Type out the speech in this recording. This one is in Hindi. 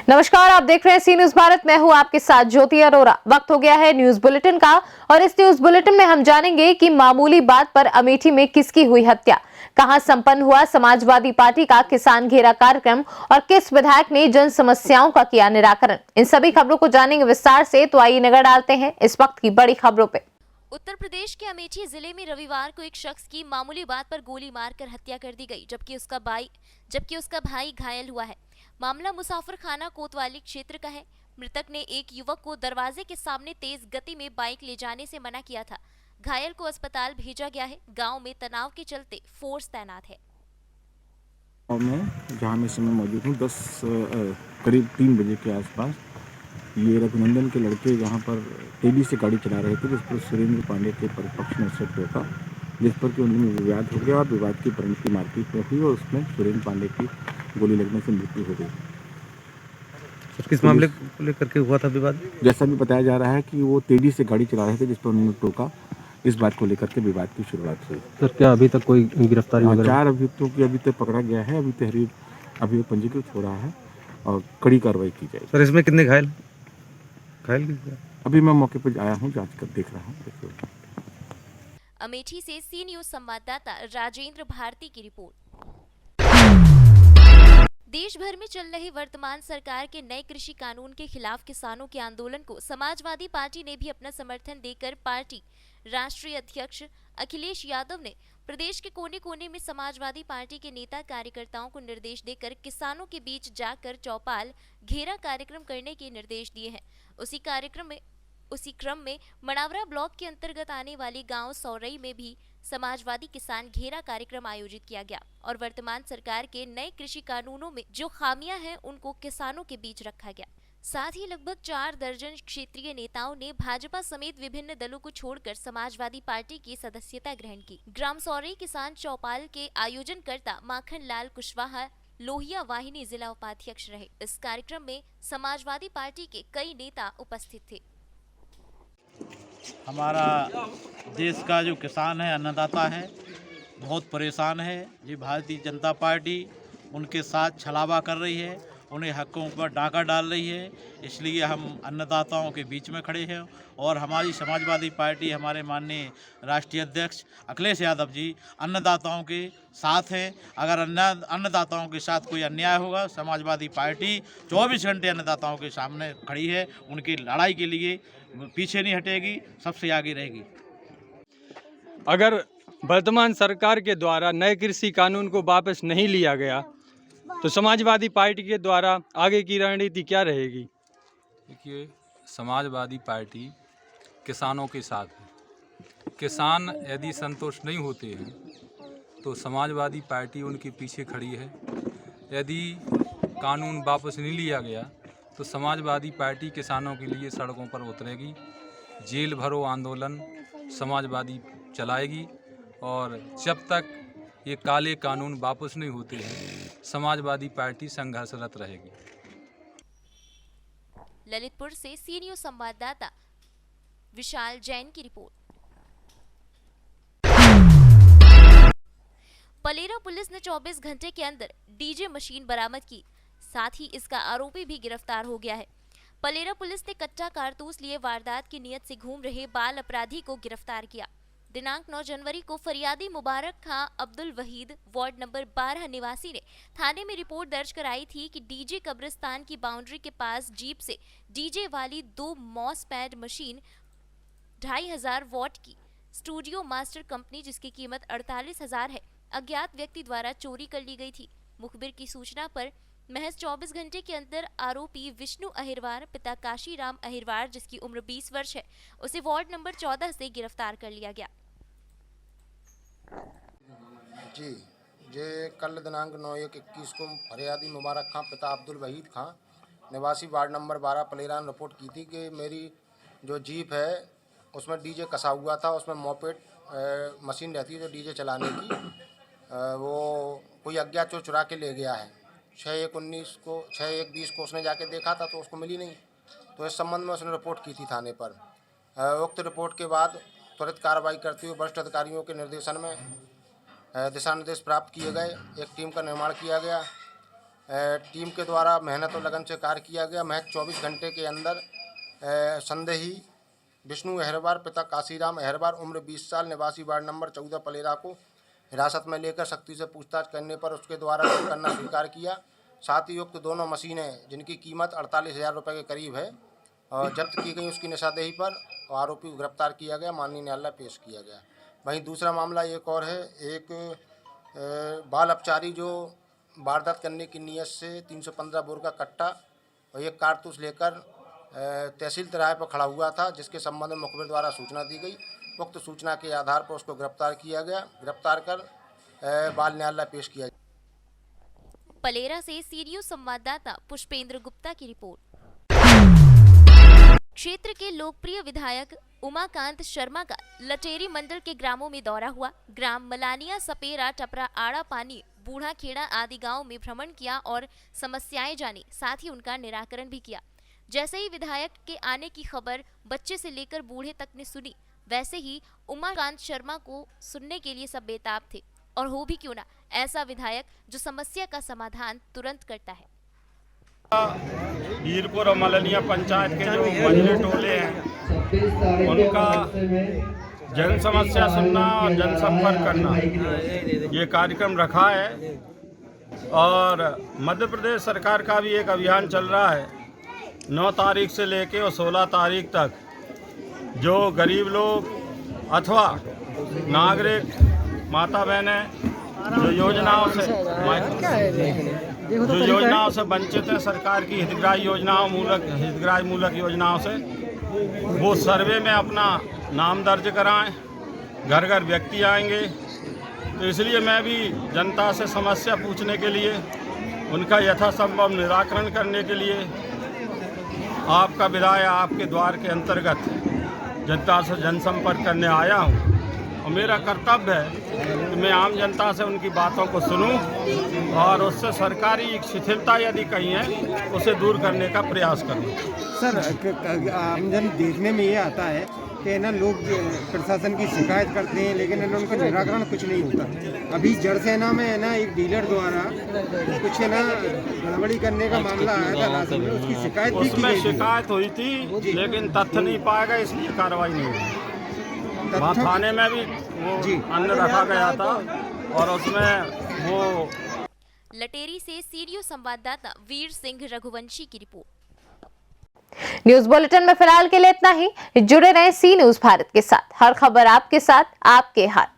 नमस्कार, आप देख रहे हैं सी न्यूज भारत। मैं हूं आपके साथ ज्योति अरोरा। वक्त हो गया है न्यूज बुलेटिन का और इस न्यूज बुलेटिन में हम जानेंगे कि मामूली बात पर अमेठी में किसकी हुई हत्या, कहां संपन्न हुआ समाजवादी पार्टी का किसान घेरा कार्यक्रम और किस विधायक ने जन समस्याओं का किया निराकरण। इन सभी खबरों को जानेंगे विस्तार से, तो आइए नजर डालते हैं इस वक्त की बड़ी खबरों पे। उत्तर प्रदेश के अमेठी जिले में रविवार को एक शख्स की मामूली बात पर गोली मारकर हत्या कर दी गई, जबकि उसका भाई घायल हुआ है। मामला मुसाफिर खाना कोतवाली क्षेत्र का है। मृतक ने एक युवक को दरवाजे के सामने तेज गति में बाइक ले जाने से मना किया था। घायल को अस्पताल भेजा गया है। गांव में तनाव के चलते फोर्स तैनात है। जहाँ मैं समय मौजूद हूँ, करीब 3 बजे के आसपास ये रघुनंदन के लड़के यहाँ पर तेजी से गाड़ी चला रहे थे, जिस पर सुरेंद्र पांडे के पक्ष में असर टोका, जिस पर कि उनमें विवाद हो गया और विवाद की परिणति मारपीट में हुई और उसमें सुरेंद्र पांडे की गोली लगने से मृत्यु हो गई। सर, किस मामले को लेकर के हुआ था विवाद? जैसा भी बताया जा रहा है कि वो तेजी से गाड़ी चला रहे थे, जिस पर उन्होंने टोका। इस बात को लेकर के विवाद की शुरुआत हुई। सर, क्या अभी तक कोई गिरफ्तारी वगैरह? 4 अभियुक्तों की अभी तक पकड़ा गया है। अभी तहरीर अभियोग पंजीकृत हो रहा है और कड़ी कार्रवाई की जाएगी। सर, इसमें कितने घायल कितने? अभी मैं मौके पर आया हूँ, जांच कर देख रहा हूँ। अमेठी से सी न्यूज संवाददाता राजेंद्र भारती की रिपोर्ट। देश भर में चल रहे वर्तमान सरकार के नए कृषि कानून के खिलाफ किसानों के आंदोलन को समाजवादी पार्टी ने भी अपना समर्थन देकर पार्टी राष्ट्रीय अध्यक्ष अखिलेश यादव ने प्रदेश के कोने कोने में समाजवादी पार्टी के नेता कार्यकर्ताओं को निर्देश देकर किसानों के बीच जाकर चौपाल घेरा कार्यक्रम करने के निर्देश दिए हैं। उसी क्रम में मनावरा ब्लॉक के अंतर्गत आने वाली गांव सौरई में भी समाजवादी किसान घेरा कार्यक्रम आयोजित किया गया और वर्तमान सरकार के नए कृषि कानूनों में जो खामियां हैं उनको किसानों के बीच रखा गया। साथ ही लगभग 4 दर्जन क्षेत्रीय नेताओं ने भाजपा समेत विभिन्न दलों को छोड़कर समाजवादी पार्टी की सदस्यता ग्रहण की। ग्राम सौरई किसान चौपाल के आयोजनकर्ता माखन लाल कुशवाहा लोहिया वाहिनी जिला उपाध्यक्ष रहे। इस कार्यक्रम में समाजवादी पार्टी के कई नेता उपस्थित थे। हमारा देश का जो किसान है, अन्नदाता है, बहुत परेशान है। ये भारतीय जनता पार्टी उनके साथ छलावा कर रही है, उन्हें हकों पर डाका डाल रही है। इसलिए हम अन्नदाताओं के बीच में खड़े हैं और हमारी समाजवादी पार्टी, हमारे माननीय राष्ट्रीय अध्यक्ष अखिलेश यादव जी अन्नदाताओं के साथ हैं। अगर अन्नदाताओं के साथ कोई अन्याय होगा, समाजवादी पार्टी 24 घंटे अन्नदाताओं के सामने खड़ी है। उनकी लड़ाई के लिए पीछे नहीं हटेगी, सबसे आगे रहेगी। अगर वर्तमान सरकार के द्वारा नए कृषि कानून को वापस नहीं लिया गया तो समाजवादी पार्टी के द्वारा आगे की रणनीति क्या रहेगी? देखिए, समाजवादी पार्टी किसानों के साथ है। किसान यदि संतुष्ट नहीं होते हैं तो समाजवादी पार्टी उनके पीछे खड़ी है। यदि कानून वापस नहीं लिया गया तो समाजवादी पार्टी किसानों के लिए सड़कों पर उतरेगी। जेल भरो आंदोलन समाजवादी चलाएगी और जब तक ये काले कानून वापस नहीं होते हैं समाजवादी पार्टी संघर्षरत रहेगी। ललितपुर से सी न्यूज संवाददाता विशाल जैन की रिपोर्ट। पलेरा पुलिस ने 24 घंटे के अंदर डीजे मशीन बरामद की, साथ ही इसका आरोपी भी गिरफ्तार हो गया है। पलेरा पुलिस ने कच्चा कारतूस लिए वारदात की नीयत से घूम रहे बाल अपराधी को गिरफ्तार किया। दिनांक 9 जनवरी को फरियादी मुबारक खां अब्दुल वहीद वार्ड नंबर 12 निवासी ने थाने में रिपोर्ट दर्ज कराई थी कि डीजे कब्रिस्तान की बाउंड्री के पास जीप से डीजे वाली 2 मॉस पैड मशीन 2500 वॉट की स्टूडियो मास्टर कंपनी, जिसकी कीमत 48,000 है, अज्ञात व्यक्ति द्वारा चोरी कर ली गई थी। मुखबिर की सूचना पर महज 24 घंटे के अंदर आरोपी विष्णु अहिरवार पिता काशीराम अहिरवार, जिसकी उम्र 20 वर्ष है, उसे वार्ड नंबर 14 से गिरफ्तार कर लिया गया। जी, जे कल दिनांक 9/1/21 को फरियादी मुबारक खां पिता अब्दुल वहीद खां निवासी वार्ड नंबर 12 पलेरा ने रिपोर्ट की थी कि मेरी जो जीप है उसमें डीजे कसा हुआ था। उसमें मोपेड मशीन रहती है जो डीजे चलाने की, वो कोई अज्ञात जो चुरा के ले गया है। 6/1/20 को उसने जाके देखा था तो उसको मिली नहीं, तो इस संबंध में उसने रिपोर्ट की थी थाने पर। उक्त रिपोर्ट के बाद त्वरित कार्रवाई करते हुए वरिष्ठ अधिकारियों के निर्देशन में दिशा निर्देश प्राप्त किए गए। एक टीम का निर्माण किया गया टीम के द्वारा मेहनत और लगन से कार्य किया गया। महज 24 घंटे के अंदर संदेही विष्णु अहरवार पिता काशीराम अहरवार उम्र 20 साल निवासी वार्ड नंबर 14 पलेरा को हिरासत में लेकर सख्ती से पूछताछ करने पर उसके द्वारा करना स्वीकार किया। साथ ही उक्त दोनों मशीनें जिनकी कीमत 48,000 रुपये के करीब है और जब्त की गई, उसकी निशानदेही पर आरोपी को गिरफ्तार किया गया, माननीय न्यायालय पेश किया गया। वहीं दूसरा मामला एक और है, एक बाल अपचारी जो वारदात करने की नीयत से 315 बोर का कट्टा और एक कारतूस लेकर तहसील तिराहे पर खड़ा हुआ था, जिसके संबंध में मुखबिर द्वारा सूचना दी गई। उक्त सूचना के आधार पर उसको गिरफ्तार किया गया। गिरफ्तार कर बाल न्यायालय पेश किया गया। पलेरा से सीरियो संवाददाता पुष्पेंद्र गुप्ता की रिपोर्ट। क्षेत्र के लोकप्रिय विधायक उमाकांत शर्मा का लटेरी मंडल के ग्रामों में दौरा हुआ। ग्राम मलानिया, सपेरा, टपरा, आड़ा पानी, बूढ़ा खेड़ा आदि गांवों में भ्रमण किया और समस्याएं जानी, साथ ही उनका निराकरण भी किया। जैसे ही विधायक के आने की खबर बच्चे से लेकर बूढ़े तक ने सुनी, वैसे ही उमाकांत शर्मा को सुनने के लिए सब बेताब थे। और हो भी क्यों ना ऐसा विधायक जो समस्या का समाधान तुरंत करता है। हीरपुर और मलनिया पंचायत के जो मंझले टोले हैं, उनका जन समस्या सुनना और जनसंपर्क करना ये कार्यक्रम रखा है। और मध्य प्रदेश सरकार का भी एक अभियान चल रहा है। 9 तारीख से लेके और 16 तारीख तक जो गरीब लोग अथवा नागरिक माता बहनें जो योजनाओं से वंचित है, सरकार की हितग्राही मूलक योजनाओं से, वो सर्वे में अपना नाम दर्ज कराएं। घर घर व्यक्ति आएंगे, तो इसलिए मैं भी जनता से समस्या पूछने के लिए, उनका यथासंभव निराकरण करने के लिए आपका विधायक आपके द्वार के अंतर्गत जनता से जनसंपर्क करने आया हूँ। और मेरा कर्तव्य है कि मैं आम जनता से उनकी बातों को सुनूं और उससे सरकारी शिथिलता यदि कहीं है उसे दूर करने का प्रयास करूं। सर, आमजन देखने में ये आता है कि ना लोग प्रशासन की शिकायत करते हैं, लेकिन उनका निराकरण कुछ नहीं होता। अभी जड़सेना में है ना एक डीलर द्वारा कुछ है ना गड़बड़ी करने का मामला आया था राशन में, उसकी शिकायत भी की गई। शिकायत हुई थी, लेकिन तथ्य नहीं पाया गया, इसलिए कार्रवाई नहीं हुई। वहाँ थाने में भी वो अन्न रखा गया था और उसमें वो। लटेरी से सीरियो संवाददाता वीर सिंह रघुवंशी की रिपोर्ट। न्यूज बुलेटिन में फिलहाल के लिए इतना ही। जुड़े रहें सी न्यूज भारत के साथ। हर खबर आपके साथ, आपके हाथ।